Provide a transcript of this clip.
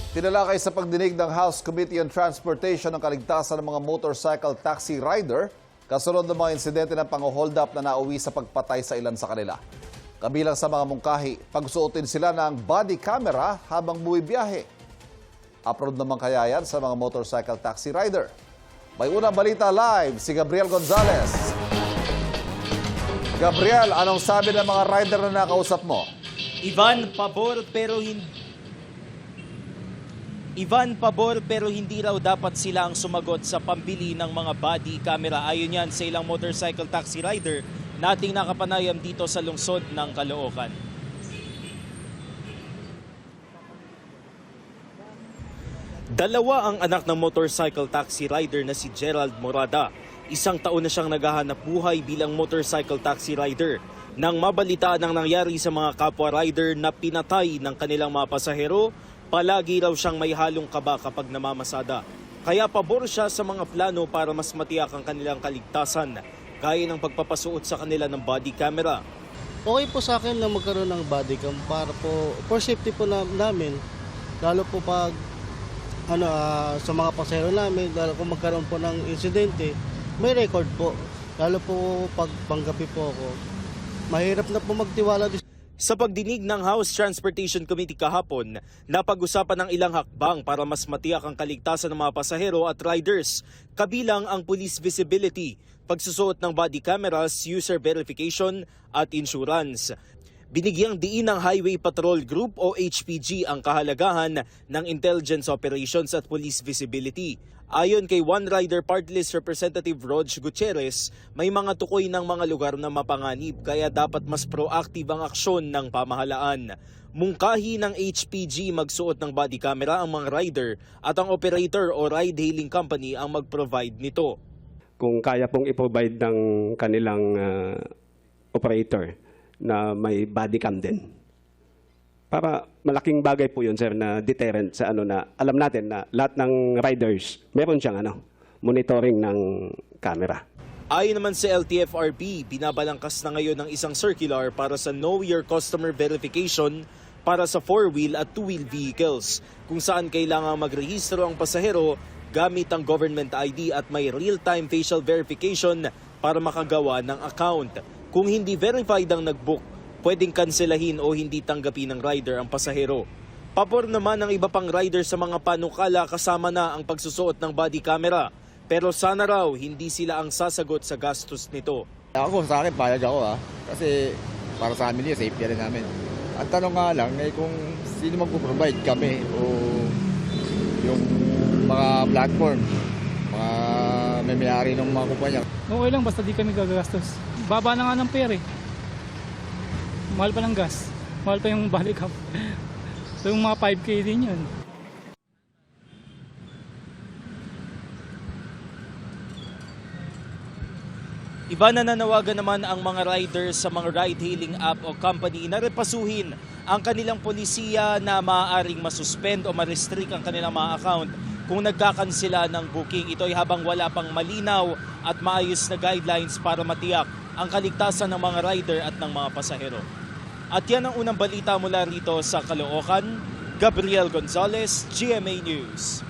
Tinalakay sa pagdinig ng House Committee on Transportation ang kaligtasan ng mga motorcycle taxi rider kasunod ng mga insidente ng pang-hold up na nauwi sa pagpatay sa ilan sa kanila. Kabilang sa mga mungkahi, pagsuotin sila ng body camera habang buwibiyahe. Upload naman kaya yan sa mga motorcycle taxi rider. May unang balita live si Gabriel Gonzalez. Gabriel, anong sabi ng mga rider na nakausap mo? Ivan, pabor pero hindi raw dapat sila ang sumagot sa pambili ng mga body camera. Ayon yan sa ilang motorcycle taxi rider na ating nakapanayam dito sa lungsod ng Caloocan. Dalawa ang anak ng motorcycle taxi rider na si Gerald Morada. Isang taon na siyang naghahanap buhay bilang motorcycle taxi rider. Nang mabalitaan ang nangyari sa mga kapwa rider na pinatay ng kanilang mga pasahero, palagi raw siyang may halong kaba kapag namamasada. Kaya pabor siya sa mga plano para mas matiyak ang kanilang kaligtasan, gaya ng pagpapasuot sa kanila ng body camera. Okay po sa akin na magkaroon ng body cam para po for safety po namin, lalo po pag sa mga pasahero namin, lalo kung magkaroon po ng insidente, may record po. Lalo po pag panggabi po ako, mahirap na po magtiwala. Sa pagdinig ng House Transportation Committee kahapon, napag-usapan ng ilang hakbang para mas matiyak ang kaligtasan ng mga pasahero at riders, kabilang ang police visibility, pagsusuot ng body cameras, user verification at insurance. Binigyang diin ng Highway Patrol Group o HPG ang kahalagahan ng intelligence operations at police visibility. Ayon kay One Rider Party List Representative Rog Gutierrez, may mga tukoy ng mga lugar na mapanganib kaya dapat mas proactive ang aksyon ng pamahalaan. Mungkahi ng HPG magsuot ng body camera ang mga rider at ang operator o ride-hailing company ang mag-provide nito. Kung kaya pong i-provide ng kanilang operator na may body cam din. Para malaking bagay po yun, sir, na deterrent sa na alam natin na lahat ng riders, meron siyang monitoring ng camera. Ayon naman sa LTFRB, binabalangkas na ngayon ng isang circular para sa Know Your Customer Verification para sa 4-wheel at 2-wheel vehicles, kung saan kailangang magrehistro ang pasahero gamit ang government ID at may real-time facial verification para makagawa ng account. Kung hindi verified ang nag-book, pwedeng kanselahin o hindi tanggapin ng rider ang pasahero. Pabor naman ng iba pang rider sa mga panukala kasama na ang pagsusuot ng body camera. Pero sana raw hindi sila ang sasagot sa gastos nito. Ako sa akin payag ako kasi para sa amin yun, safety rin namin. At tanong nga lang kung sino magpo-provide kami o yung mga platform, mga may-ari ng mga kumpanya. Okay lang basta di kami gagastos. Baba na nga ng pera Mahal pa ng gas. Mahal pa yung body cam. So yung mga 5K din yun. Iba na nanawagan naman ang mga riders sa mga ride-hailing app o company na repasuhin ang kanilang polisiya na maaaring masuspend o ma-restrict ang kanilang mga account kung nagkakansela ng booking. Ito ay habang wala pang malinaw at maayos na guidelines para matiyak ang kaligtasan ng mga rider at ng mga pasahero. At yan ang unang balita mula rito sa Caloocan. Gabriel Gonzalez, GMA News.